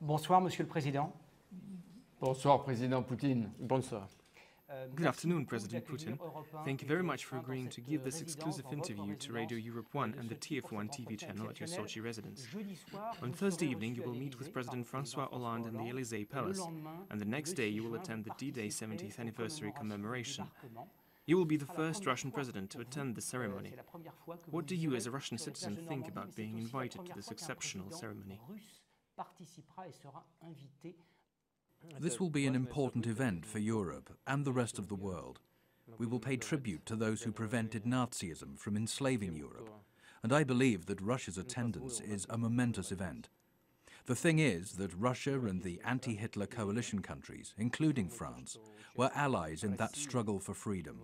Bonsoir, Monsieur le Président. Bonsoir, Président Putin. Bonsoir. Good afternoon, President Putin. Thank you very much for agreeing to give this exclusive interview to Radio Europe 1 and the TF1 TV channel at your Sochi residence. On Thursday evening, you will meet with President François Hollande in the Élysée Palace, and the next day you will attend the D-Day 70th anniversary commemoration. You will be the first Russian president to attend the ceremony. What do you, as a Russian citizen, think about being invited to this exceptional ceremony? This will be an important event for Europe and the rest of the world. We will pay tribute to those who prevented Nazism from enslaving Europe, and I believe that Russia's attendance is a momentous event. The thing is that Russia and the anti-Hitler coalition countries, including France, were allies in that struggle for freedom,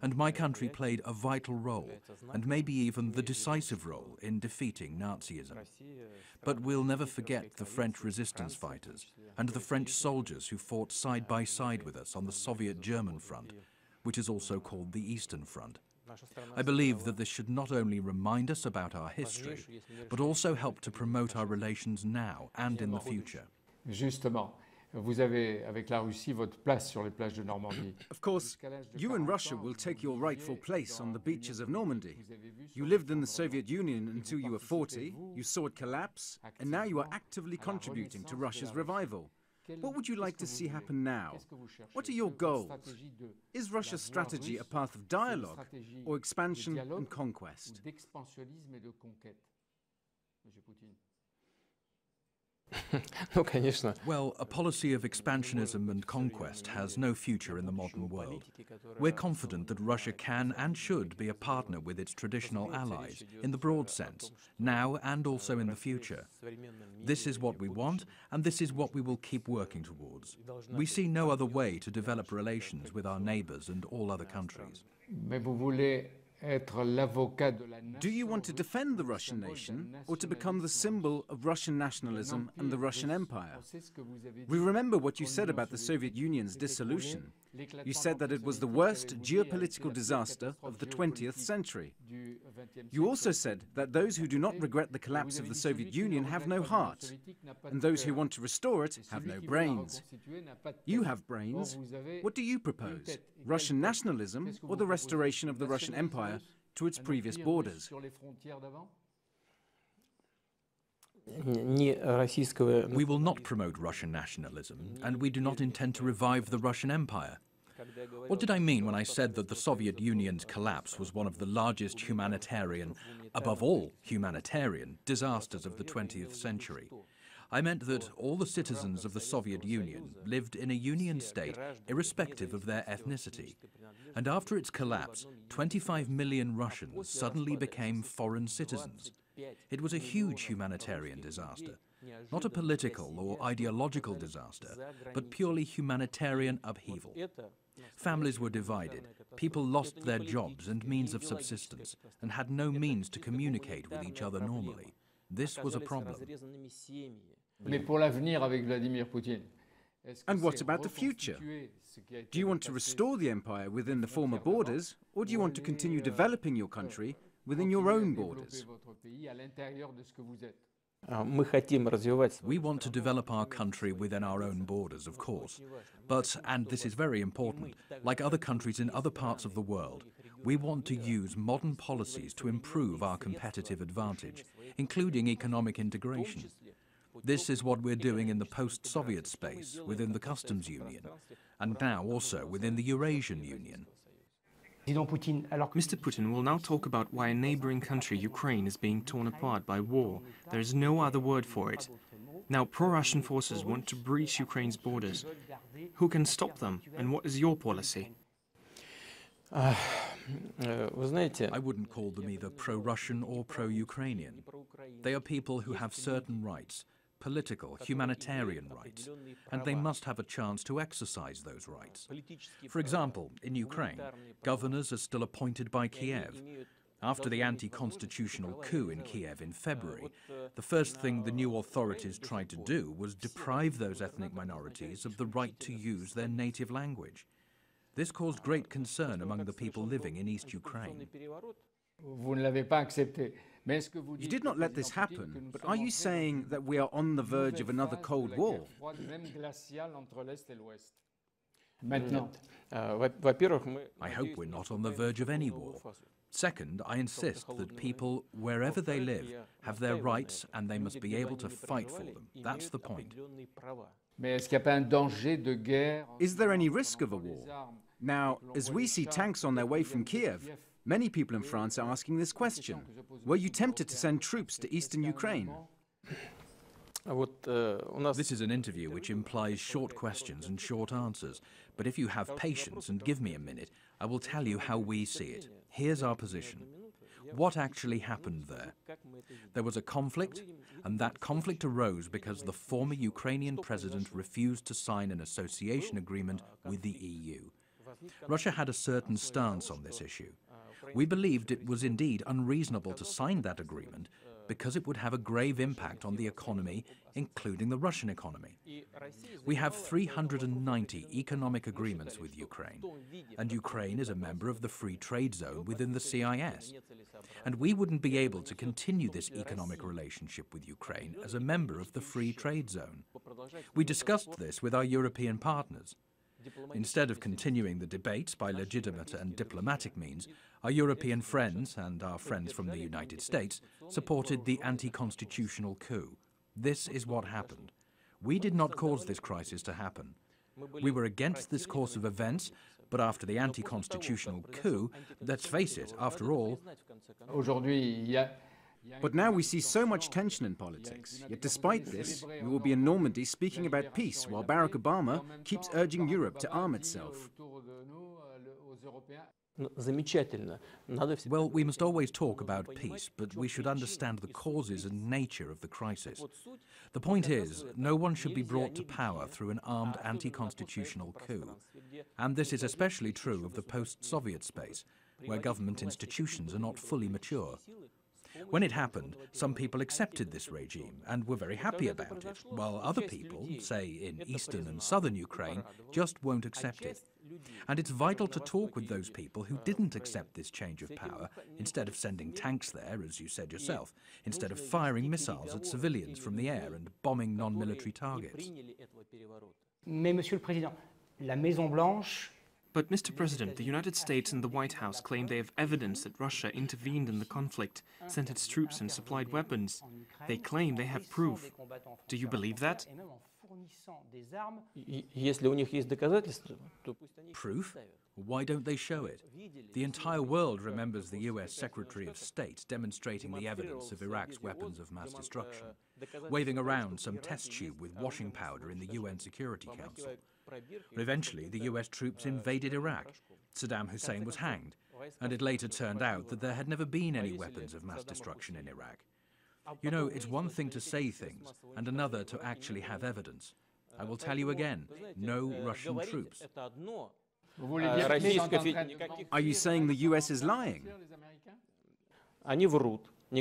and my country played a vital role, and maybe even the decisive role, in defeating Nazism. But we'll never forget the French resistance fighters and the French soldiers who fought side by side with us on the Soviet-German front, which is also called the Eastern Front. I believe that this should not only remind us about our history, but also help to promote our relations now and in the future. Justement, vous avez, avec la Russie, votre place sur les plages de Normandie. Of course, you and Russia will take your rightful place on the beaches of Normandy. You lived in the Soviet Union until you were 40, you saw it collapse, and now you are actively contributing to Russia's revival. What would you like to see happen now? What are your goals? Is Russia's strategy a path of dialogue or expansion and conquest? Well, a policy of expansionism and conquest has no future in the modern world. We're confident that Russia can and should be a partner with its traditional allies, in the broad sense, now and also in the future. This is what we want, and this is what we will keep working towards. We see no other way to develop relations with our neighbors and all other countries. Do you want to defend the Russian nation or to become the symbol of Russian nationalism and the Russian Empire? We remember what you said about the Soviet Union's dissolution. You said that it was the worst geopolitical disaster of the 20th century. You also said that those who do not regret the collapse of the Soviet Union have no heart, and those who want to restore it have no brains. You have brains. What do you propose? Russian nationalism or the restoration of the Russian Empire to its previous borders? We will not promote Russian nationalism, and we do not intend to revive the Russian Empire. What did I mean when I said that the Soviet Union's collapse was one of the largest humanitarian, above all humanitarian, disasters of the 20th century? I meant that all the citizens of the Soviet Union lived in a union state irrespective of their ethnicity. And after its collapse, 25 million Russians suddenly became foreign citizens. It was a huge humanitarian disaster, not a political or ideological disaster, but purely humanitarian upheaval. Families were divided, people lost their jobs and means of subsistence, and had no means to communicate with each other normally. This was a problem. And what about the future? Do you want to restore the empire within the former borders, or do you want to continue developing your country within your own borders? We want to develop our country within our own borders, of course. But, and this is very important, like other countries in other parts of the world, we want to use modern policies to improve our competitive advantage, including economic integration. This is what we're doing in the post-Soviet space, within the customs union, and now also within the Eurasian Union. Mr. Putin will now talk about why a neighboring country, Ukraine, is being torn apart by war. There is no other word for it. Now, pro-Russian forces want to breach Ukraine's borders. Who can stop them, and what is your policy? I wouldn't call them either pro-Russian or pro-Ukrainian. They are people who have certain rights, political, humanitarian rights, and they must have a chance to exercise those rights. For example, in Ukraine, governors are still appointed by Kiev. After the anti-constitutional coup in Kiev in February, the first thing the new authorities tried to do was deprive those ethnic minorities of the right to use their native language. This caused great concern among the people living in East Ukraine. Vous ne l'avez pas accepté. You did not let this happen, but are you saying that we are on the verge of another Cold War? I hope we're not on the verge of any war. Second, I insist that people, wherever they live, have their rights and they must be able to fight for them. That's the point. Is there any risk of a war? Now, as we see tanks on their way from Kiev, many people in France are asking this question. Were you tempted to send troops to eastern Ukraine? This is an interview which implies short questions and short answers. But if you have patience and give me a minute, I will tell you how we see it. Here's our position. What actually happened there? There was a conflict, and that conflict arose because the former Ukrainian president refused to sign an association agreement with the EU. Russia had a certain stance on this issue. We believed it was indeed unreasonable to sign that agreement because it would have a grave impact on the economy, including the Russian economy. We have 390 economic agreements with Ukraine, and Ukraine is a member of the free trade zone within the CIS. And we wouldn't be able to continue this economic relationship with Ukraine as a member of the free trade zone. We discussed this with our European partners. Instead of continuing the debates by legitimate and diplomatic means, our European friends and our friends from the United States supported the anti-constitutional coup. This is what happened. We did not cause this crisis to happen. We were against this course of events, but after the anti-constitutional coup, let's face it, after all... But now we see so much tension in politics. Yet despite this, we will be in Normandy speaking about peace, while Barack Obama keeps urging Europe to arm itself. Well, we must always talk about peace, but we should understand the causes and nature of the crisis. The point is, no one should be brought to power through an armed anti-constitutional coup. And this is especially true of the post-Soviet space, where government institutions are not fully mature. When it happened, some people accepted this regime and were very happy about it, while other people, say in eastern and southern Ukraine, just won't accept it. And it's vital to talk with those people who didn't accept this change of power, instead of sending tanks there, as you said yourself, instead of firing missiles at civilians from the air and bombing non-military targets. Mais, Monsieur le Président, la Maison-Blanche... But, Mr. President, the United States and the White House claim they have evidence that Russia intervened in the conflict, sent its troops and supplied weapons. They claim they have proof. Do you believe that? Proof? Why don't they show it? The entire world remembers the US Secretary of State demonstrating the evidence of Iraq's weapons of mass destruction, waving around some test tube with washing powder in the UN Security Council. Eventually, the US troops invaded Iraq. Saddam Hussein was hanged, and it later turned out that there had never been any weapons of mass destruction in Iraq. You know, it's one thing to say things, and another to actually have evidence. I will tell you again, no Russian troops. Are you saying the US is lying?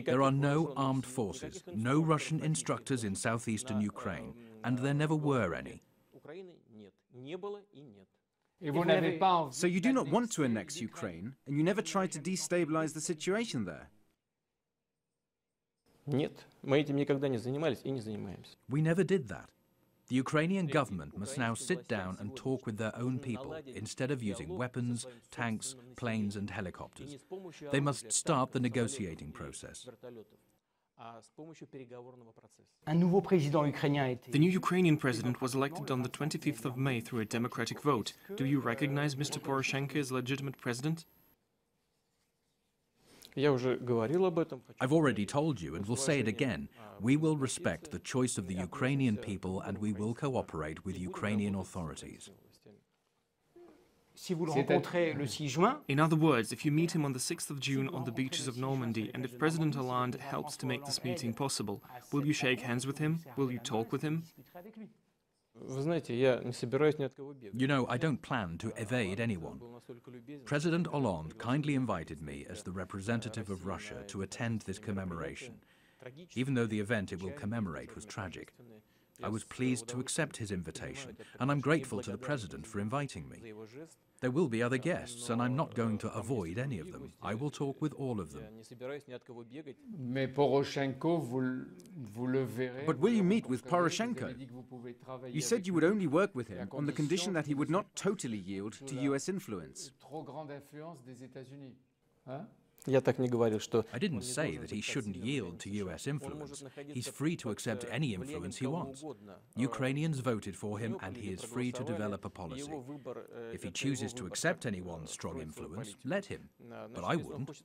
There are no armed forces, no Russian instructors in southeastern Ukraine, and there never were any. So you do not want to annex Ukraine, and you never tried to destabilize the situation there? We never did that. The Ukrainian government must now sit down and talk with their own people instead of using weapons, tanks, planes and helicopters. They must start the negotiating process. The new Ukrainian president was elected on the 25th of May through a democratic vote. Do you recognize Mr. Poroshenko as legitimate president? I've already told you and will say it again. We will respect the choice of the Ukrainian people and we will cooperate with Ukrainian authorities. In other words, if you meet him on the 6th of June on the beaches of Normandy, and if President Hollande helps to make this meeting possible, will you shake hands with him? Will you talk with him? You know, I don't plan to evade anyone. President Hollande kindly invited me as the representative of Russia to attend this commemoration, even though the event it will commemorate was tragic. I was pleased to accept his invitation, and I'm grateful to the President for inviting me. There will be other guests, and I'm not going to avoid any of them. I will talk with all of them. But will you meet with Poroshenko? You said you would only work with him on the condition that he would not totally yield to US influence. I didn't say that he shouldn't yield to US influence. He's free to accept any influence he wants. Ukrainians voted for him, and he is free to develop a policy. If he chooses to accept anyone's strong influence, let him. But I wouldn't.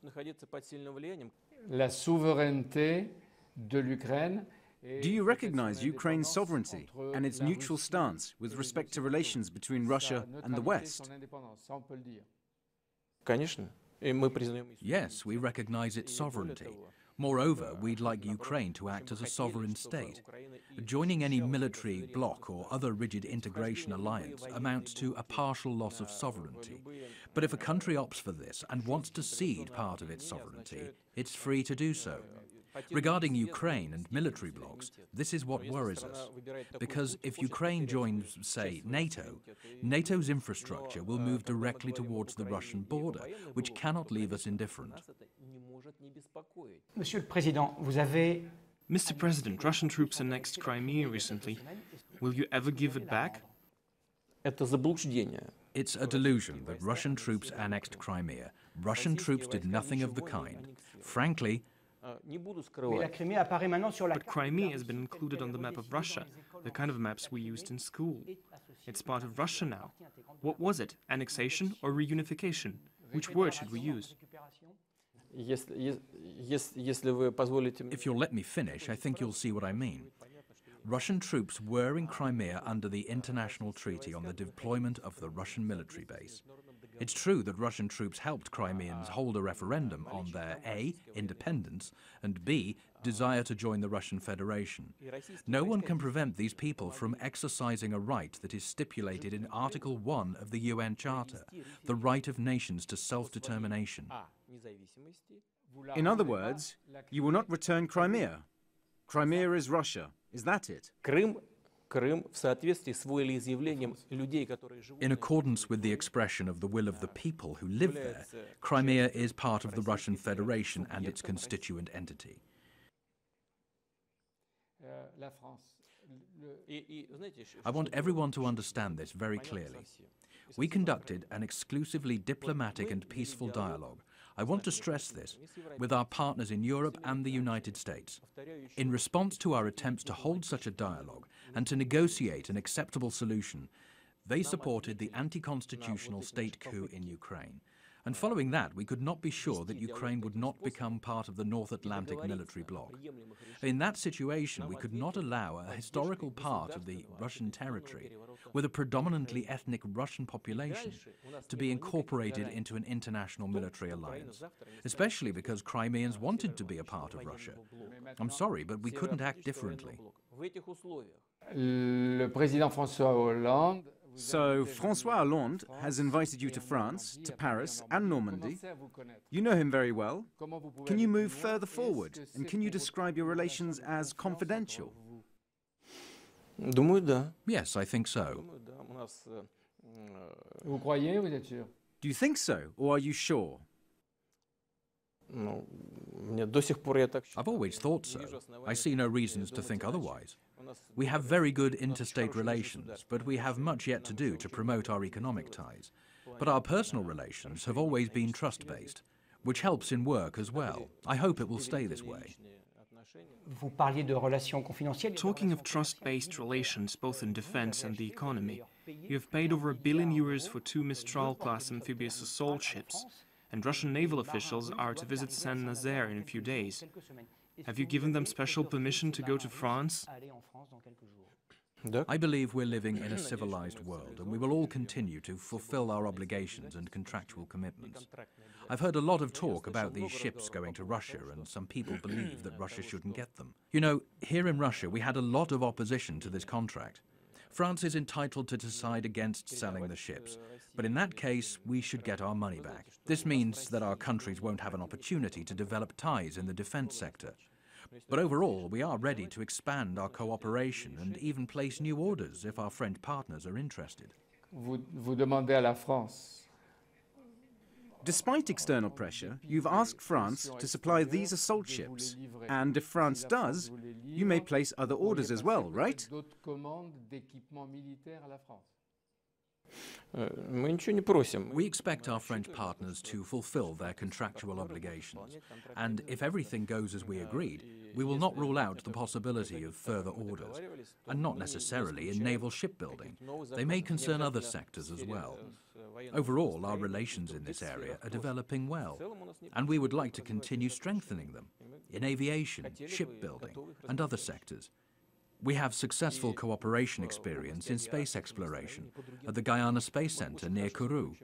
La souveraineté de l'Ukraine. Do you recognize Ukraine's sovereignty and its neutral stance with respect to relations between Russia and the West? Yes, we recognize its sovereignty. Moreover, we'd like Ukraine to act as a sovereign state. Joining any military bloc or other rigid integration alliance amounts to a partial loss of sovereignty. But if a country opts for this and wants to cede part of its sovereignty, it's free to do so. Regarding Ukraine and military blocs, this is what worries us. Because if Ukraine joins, say, NATO, NATO's infrastructure will move directly towards the Russian border, which cannot leave us indifferent. Monsieur le Président, vous avez... Mr. President, Russian troops annexed Crimea recently. Will you ever give it back? It's a delusion that Russian troops annexed Crimea. Russian troops did nothing of the kind. Frankly, But Crimea has been included on the map of Russia, the kind of maps we used in school. It's part of Russia now. What was it, annexation or reunification? Which word should we use? if you'll let me finish, I think you'll see what I mean. Russian troops were in Crimea under the international treaty on the deployment of the Russian military base. It's true that Russian troops helped Crimeans hold a referendum on their A, independence, and B, desire to join the Russian Federation. No one can prevent these people from exercising a right that is stipulated in Article 1 of the UN Charter, the right of nations to self-determination. In other words, you will not return Crimea. Crimea is Russia. Is that it? In accordance with the expression of the will of the people who live there, Crimea is part of the Russian Federation and its constituent entity. I want everyone to understand this very clearly. We conducted an exclusively diplomatic and peaceful dialogue. I want to stress this, with our partners in Europe and the United States. In response to our attempts to hold such a dialogue and to negotiate an acceptable solution, they supported the anti-constitutional state coup in Ukraine. And following that, we could not be sure that Ukraine would not become part of the North Atlantic military bloc. In that situation, we could not allow a historical part of the Russian territory, with a predominantly ethnic Russian population, to be incorporated into an international military alliance, especially because Crimeans wanted to be a part of Russia. I'm sorry, but we couldn't act differently. Le président François Hollande. So, François Hollande has invited you to France, to Paris and Normandy. You know him very well. Can you move further forward? And can you describe your relations as confidential? Yes, I think so. Vous croyez, vous êtes sûr? Do you think so, or are you sure? I've always thought so. I see no reasons to think otherwise. We have very good interstate relations, but we have much yet to do to promote our economic ties. But our personal relations have always been trust-based, which helps in work as well. I hope it will stay this way. Talking of trust-based relations, both in defense and the economy, you have paid over €1 billion for 2 Mistral-class amphibious assault ships, and Russian naval officials are to visit Saint-Nazaire in a few days. Have you given them special permission to go to France? I believe we're living in a civilized world, and we will all continue to fulfill our obligations and contractual commitments. I've heard a lot of talk about these ships going to Russia, and some people believe that Russia shouldn't get them. You know, here in Russia, we had a lot of opposition to this contract. France is entitled to decide against selling the ships, but in that case, we should get our money back. This means that our countries won't have an opportunity to develop ties in the defense sector. But overall, we are ready to expand our cooperation and even place new orders if our French partners are interested. Vous demandez à la France. Despite external pressure, you've asked France to supply these assault ships. And if France does, you may place other orders as well, right? We expect our French partners to fulfill their contractual obligations. And if everything goes as we agreed, we will not rule out the possibility of further orders, and not necessarily in naval shipbuilding. They may concern other sectors as well. Overall, our relations in this area are developing well, and we would like to continue strengthening them in aviation, shipbuilding, and other sectors. We have successful cooperation experience in space exploration at the Guyana Space Center near Kourou.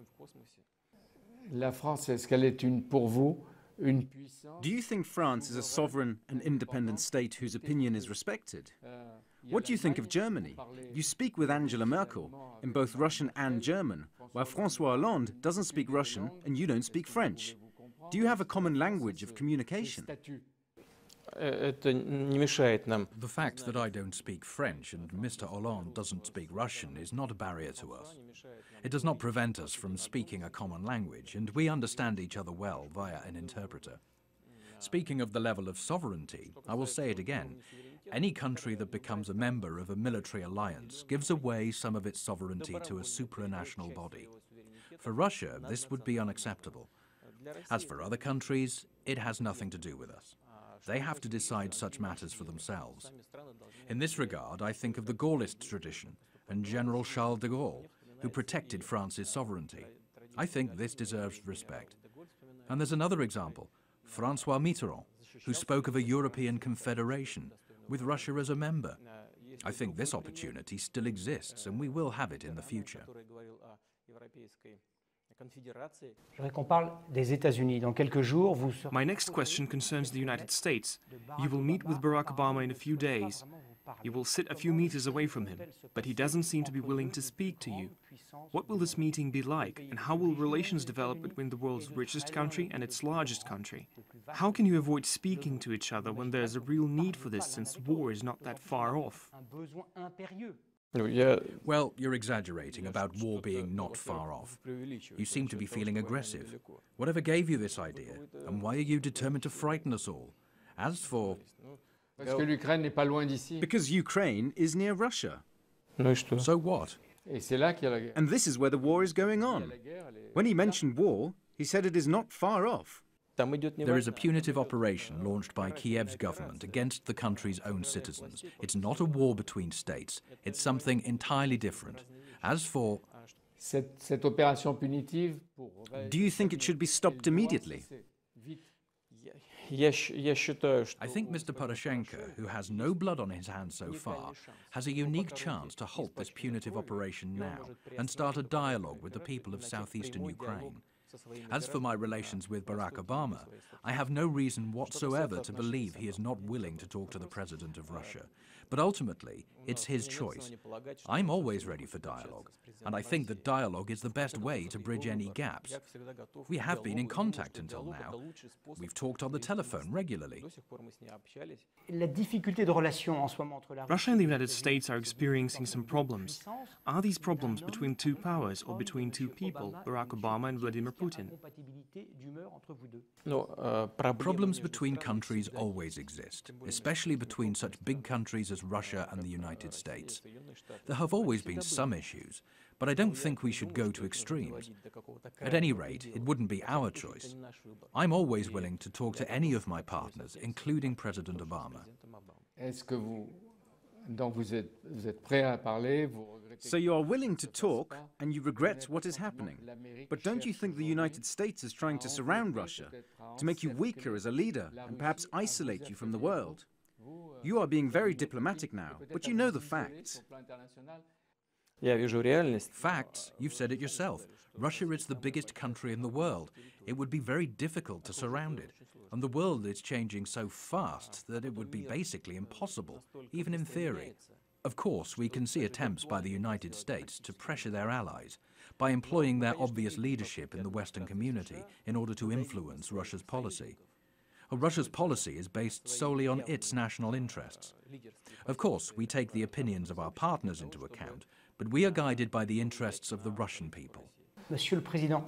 La France, est-ce qu'elle est pour vous une puissance? Do you think France is a sovereign and independent state whose opinion is respected? What do you think of Germany? You speak with Angela Merkel in both Russian and German, while François Hollande doesn't speak Russian and you don't speak French. Do you have a common language of communication? The fact that I don't speak French and Mr. Hollande doesn't speak Russian is not a barrier to us. It does not prevent us from speaking a common language, and we understand each other well via an interpreter. Speaking of the level of sovereignty, I will say it again. Any country that becomes a member of a military alliance gives away some of its sovereignty to a supranational body. For Russia, this would be unacceptable. As for other countries, it has nothing to do with us. They have to decide such matters for themselves. In this regard, I think of the Gaullist tradition and General Charles de Gaulle, who protected France's sovereignty. I think this deserves respect. And there's another example, François Mitterrand, who spoke of a European confederation, with Russia as a member. I think this opportunity still exists, and we will have it in the future. My next question concerns the United States. You will meet with Barack Obama in a few days. You will sit a few meters away from him, but he doesn't seem to be willing to speak to you. What will this meeting be like, and how will relations develop between the world's richest country and its largest country? How can you avoid speaking to each other when there's a real need for this, since war is not that far off? Well, you're exaggerating about war being not far off. You seem to be feeling aggressive. Whatever gave you this idea, and why are you determined to frighten us all? As for... Because Ukraine is near Russia. So what? And this is where the war is going on. When he mentioned war, he said it is not far off. There is a punitive operation launched by Kiev's government against the country's own citizens. It's not a war between states. It's something entirely different. As for... Do you think it should be stopped immediately? I think Mr. Poroshenko, who has no blood on his hands so far, has a unique chance to halt this punitive operation now and start a dialogue with the people of southeastern Ukraine. As for my relations with Barack Obama, I have no reason whatsoever to believe he is not willing to talk to the President of Russia. But ultimately, it's his choice. I'm always ready for dialogue, and I think that dialogue is the best way to bridge any gaps. We have been in contact until now. We've talked on the telephone regularly. Russia and the United States are experiencing some problems. Are these problems between two powers or between two people, Barack Obama and Vladimir Putin? Problems between countries always exist, especially between such big countries as Russia and the United States. There have always been some issues, but I don't think we should go to extremes. At any rate, it wouldn't be our choice. I'm always willing to talk to any of my partners, including President Obama. So you are willing to talk, and you regret what is happening. But don't you think the United States is trying to surround Russia, to make you weaker as a leader, and perhaps isolate you from the world? You are being very diplomatic now, but you know the facts. Facts? You've said it yourself. Russia is the biggest country in the world. It would be very difficult to surround it. And the world is changing so fast that it would be basically impossible, even in theory. Of course, we can see attempts by the United States to pressure their allies by employing their obvious leadership in the Western community in order to influence Russia's policy. Well, Russia's policy is based solely on its national interests. Of course, we take the opinions of our partners into account, but we are guided by the interests of the Russian people. Monsieur le Président,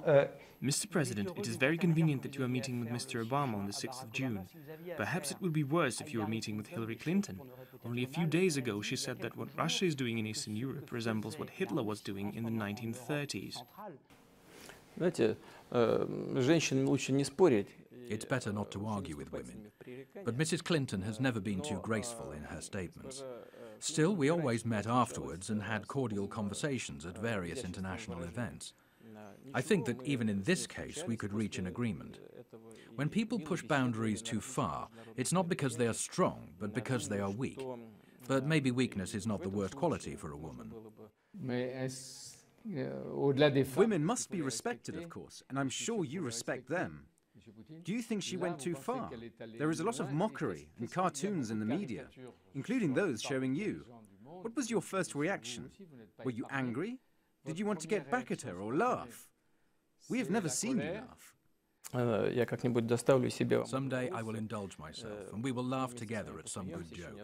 Mr. President, it is very convenient that you are meeting with Mr. Obama on the 6th of June. Perhaps it would be worse if you were meeting with Hillary Clinton. Only a few days ago she said that what Russia is doing in Eastern Europe resembles what Hitler was doing in the 1930s. It's better not to argue with women. But Mrs. Clinton has never been too graceful in her statements. Still, we always met afterwards and had cordial conversations at various international events. I think that even in this case we could reach an agreement. When people push boundaries too far, it's not because they are strong, but because they are weak. But maybe weakness is not the worst quality for a woman. Women must be respected, of course, and I'm sure you respect them. Do you think she went too far? There is a lot of mockery and cartoons in the media, including those showing you. What was your first reaction? Were you angry? Did you want to get back at her or laugh? We have never seen you laugh. Someday I will indulge myself, and we will laugh together at some good joke.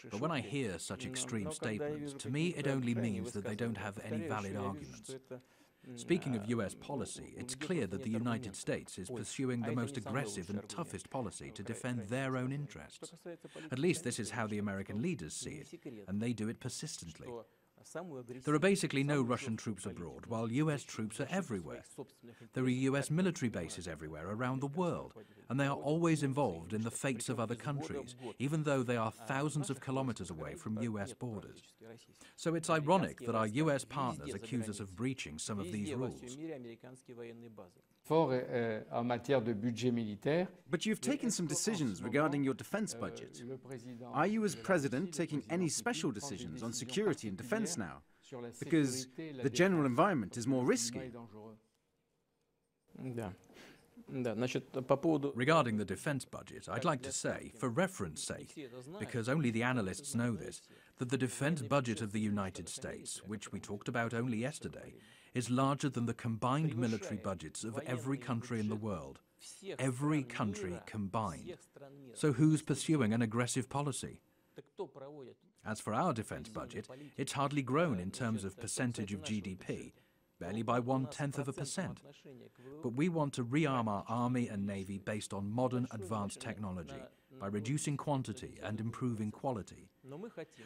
But when I hear such extreme statements, to me it only means that they don't have any valid arguments. Speaking of US policy, it's clear that the United States is pursuing the most aggressive and toughest policy to defend their own interests. At least this is how the American leaders see it, and they do it persistently. There are basically no Russian troops abroad, while US troops are everywhere. There are US military bases everywhere around the world, and they are always involved in the fates of other countries, even though they are thousands of kilometers away from US borders. So it's ironic that our US partners accuse us of breaching some of these rules. But you've taken some decisions regarding your defense budget. Are you, as president, taking any special decisions on security and defense now? Because the general environment is more risky. Regarding the defense budget, I'd like to say, for reference sake, because only the analysts know this, that the defense budget of the United States, which we talked about only yesterday, is larger than the combined military budgets of every country in the world. Every country combined. So who's pursuing an aggressive policy? As for our defense budget, it's hardly grown in terms of percentage of GDP, barely by 0.1%. But we want to rearm our army and navy based on modern advanced technology, by reducing quantity and improving quality.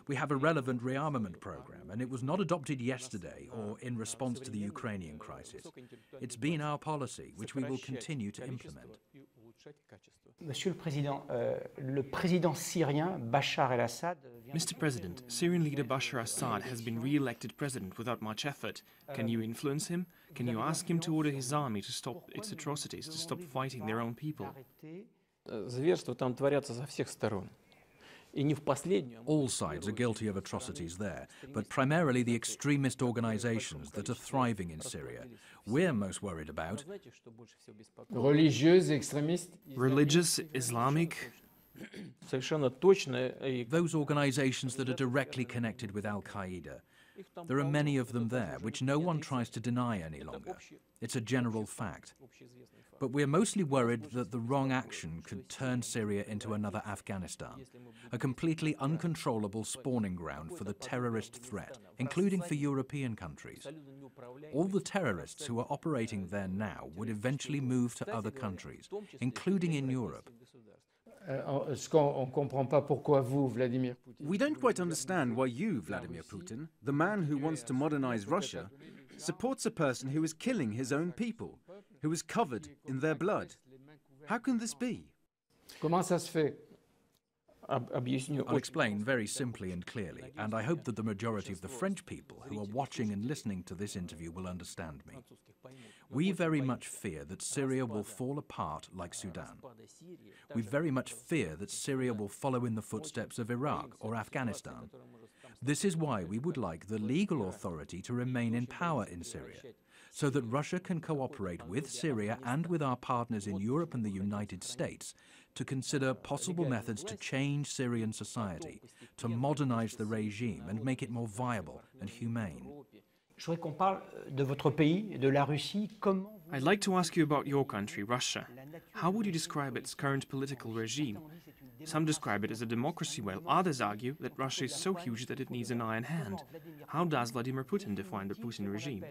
We have a relevant rearmament program, and it was not adopted yesterday or in response to the Ukrainian crisis. It's been our policy, which we will continue to implement. Monsieur le Président, le président syrien Bachar el-Assad... Mr. President, Syrian leader Bashar Assad has been re-elected president without much effort. Can you influence him? Can you ask him to order his army to stop its atrocities, to stop fighting their own people? Зверства там творятся со всех сторон. All sides are guilty of atrocities there, but primarily the extremist organizations that are thriving in Syria. We're most worried about Religious, Islamic, those organizations that are directly connected with Al-Qaeda. There are many of them there, which no one tries to deny any longer. It's a general fact. But we're mostly worried that the wrong action could turn Syria into another Afghanistan, a completely uncontrollable spawning ground for the terrorist threat, including for European countries. All the terrorists who are operating there now would eventually move to other countries, including in Europe. We don't quite understand why you, Vladimir Putin, the man who wants to modernize Russia, supports a person who is killing his own people, who is covered in their blood. How can this be? I'll explain very simply and clearly, and I hope that the majority of the French people who are watching and listening to this interview will understand me. We very much fear that Syria will fall apart like Sudan. We very much fear that Syria will follow in the footsteps of Iraq or Afghanistan. This is why we would like the legal authority to remain in power in Syria, so that Russia can cooperate with Syria and with our partners in Europe and the United States to consider possible methods to change Syrian society, to modernize the regime and make it more viable and humane. Je voudrais qu'on parle de votre pays, de la Russie. I'd like to ask you about your country, Russia. how would you describe its current political regime? Some describe it as a democracy, while others argue that Russia is so huge that it needs an iron hand. How does Vladimir Putin define the Putin regime?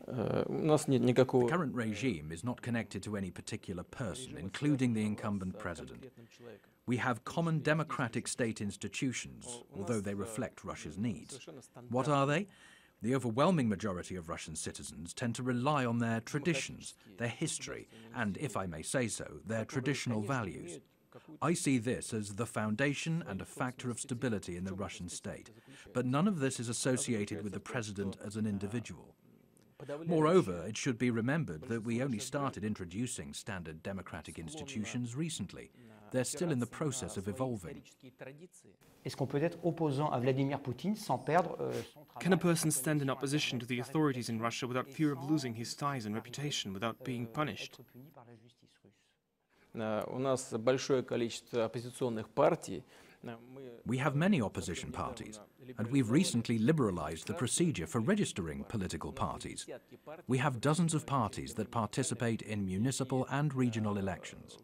The current regime is not connected to any particular person, including the incumbent president. We have common democratic state institutions, although they reflect Russia's needs. What are they? The overwhelming majority of Russian citizens tend to rely on their traditions, their history, and, if I may say so, their traditional values. I see this as the foundation and a factor of stability in the Russian state, but none of this is associated with the president as an individual. Moreover, it should be remembered that we only started introducing standard democratic institutions recently. They're still in the process of evolving. Can a person stand in opposition to the authorities in Russia without fear of losing his ties and reputation, without being punished? We have many opposition parties, and we've recently liberalized the procedure for registering political parties. We have dozens of parties that participate in municipal and regional elections.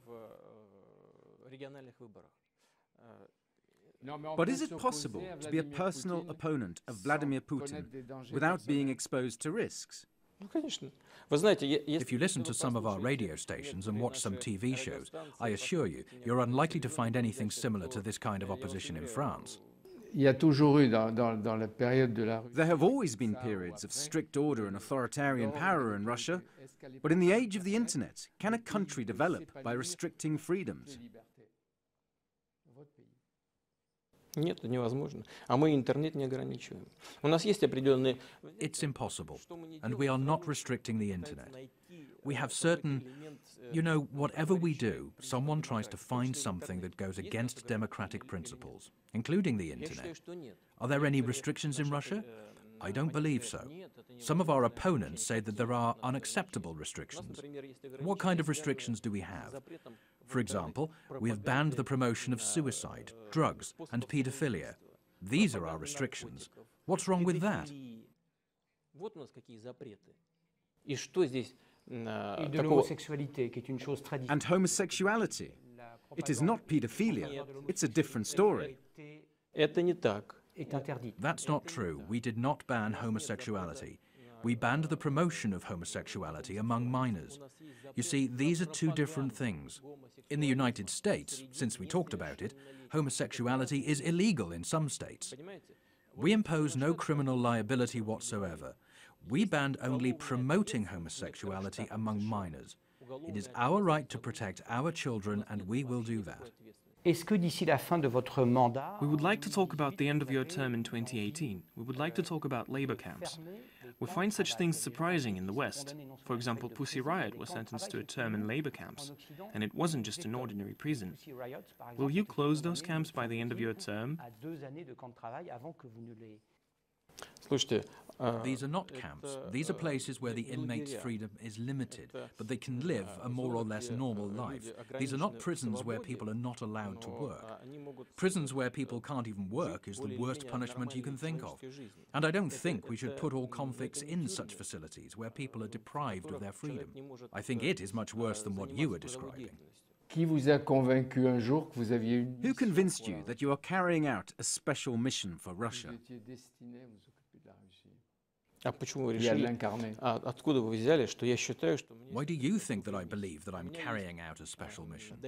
But is it possible to be a personal opponent of Vladimir Putin without being exposed to risks? If you listen to some of our radio stations and watch some TV shows, I assure you, you're unlikely to find anything similar to this kind of opposition in France. There have always been periods of strict order and authoritarian power in Russia, but in the age of the internet, can a country develop by restricting freedoms? Нет, это невозможно. А мы интернет не ограничиваем. У нас есть определенные... It's impossible, and we are not restricting the internet. We have certain... You know, whatever we do, someone tries to find something that goes against democratic principles, including the internet. Are there any restrictions in Russia? I don't believe so. Some of our opponents say that there are unacceptable restrictions. What kind of restrictions do we have? For example, we have banned the promotion of suicide, drugs, and paedophilia. These are our restrictions. What's wrong with that? And homosexuality. It is not paedophilia. It's a different story. That's not true. We did not ban homosexuality. We banned the promotion of homosexuality among minors. You see, these are two different things. In the United States, since we talked about it, homosexuality is illegal in some states. We impose no criminal liability whatsoever. We banned only promoting homosexuality among minors. It is our right to protect our children, and we will do that. We would like to talk about the end of your term in 2018. We would like to talk about labor camps. We find such things surprising in the West. For example, Pussy Riot was sentenced to a term in labor camps, and it wasn't just an ordinary prison. Will you close those camps by the end of your term? These are not camps. These are places where the inmate's freedom is limited, but they can live a more or less normal life. These are not prisons where people are not allowed to work. Prisons where people can't even work is the worst punishment you can think of. And I don't think we should put all convicts in such facilities where people are deprived of their freedom. I think it is much worse than what you are describing. Who convinced you that you are carrying out a special mission for Russia? Why do you think that I believe that I'm carrying out a special mission?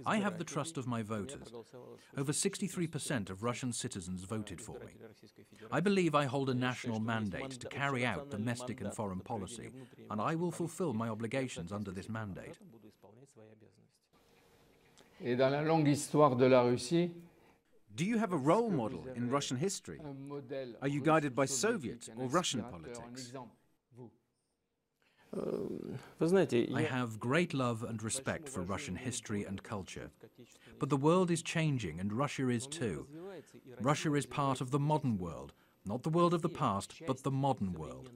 I have the trust of my voters. Over 63% of Russian citizens voted for me. I believe I hold a national mandate to carry out domestic and foreign policy, and I will fulfill my obligations under this mandate. Et dans la longue histoire de la Russie, do you have a role model in Russian history? Are you guided by Soviet or Russian politics? I have great love and respect for Russian history and culture. But the world is changing, and Russia is too. Russia is part of the modern world, not the world of the past, but the modern world.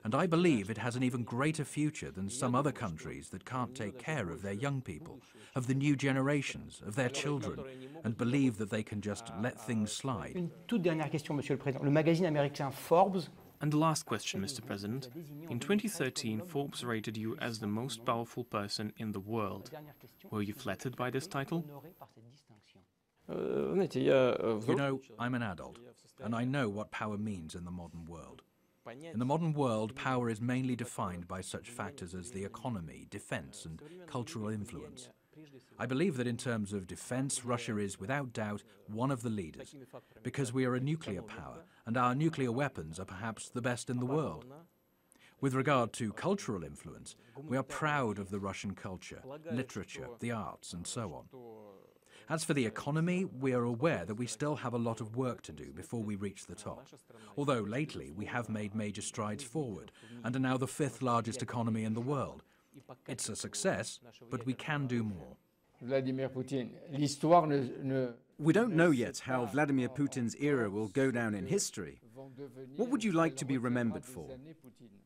And I believe it has an even greater future than some other countries that can't take care of their young people, of the new generations, of their children, and believe that they can just let things slide. Une toute dernière question, Monsieur le Président. Le magazine américain Forbes And the last question, Mr. President. In 2013, Forbes rated you as the most powerful person in the world. Were you flattered by this title? You know, I'm an adult, and I know what power means in the modern world. In the modern world, power is mainly defined by such factors as the economy, defense, and cultural influence. I believe that in terms of defense, Russia is, without doubt, one of the leaders, because we are a nuclear power, and our nuclear weapons are perhaps the best in the world. With regard to cultural influence, we are proud of the Russian culture, literature, the arts, and so on. As for the economy, we are aware that we still have a lot of work to do before we reach the top. Although lately we have made major strides forward and are now the 5th largest economy in the world. It's a success, but we can do more. Vladimir Putin, l'histoire ne... We don't know yet how Vladimir Putin's era will go down in history. What would you like to be remembered for?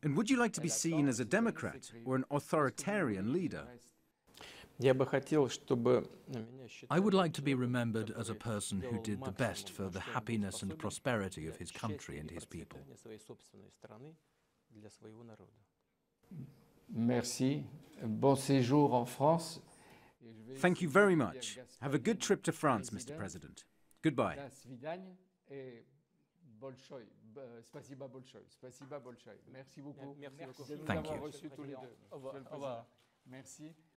And would you like to be seen as a democrat or an authoritarian leader? I would like to be remembered as a person who did the best for the happiness and prosperity of his country and his people. Merci. Bon séjour en France. Thank you very much. Have a good trip to France, Mr. President. Goodbye. Merci beaucoup. Thank you. Merci.